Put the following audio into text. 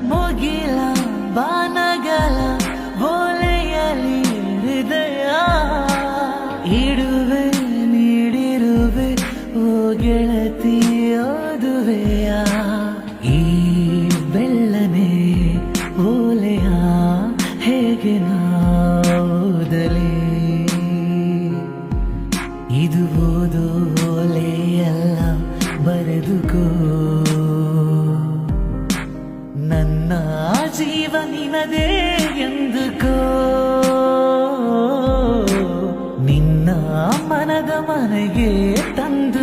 ಮುಗಿಲ ಬಾನಗಲ ಓಲೆಯಲಿ ಹೃದಯ ಇಡುವೆ ನೀಡಿರುವೆ ಓ ಗೆಳತಿ ಓದುವೆಯ ಈ ಬೆಳ್ಳನೆ ಓಲೆಯ ಹೇಗೆ ನಾದಲಿ ಇದು ಓದೋ ಓಲೆಯಲ್ಲ ಬರೆದುಕೋ ನನ್ನ ಜೀವ ನಿನದೇ ಎಂದುಕೋ ನಿನ್ನ ಮನದ ಮನೆಗೆ ತಂದು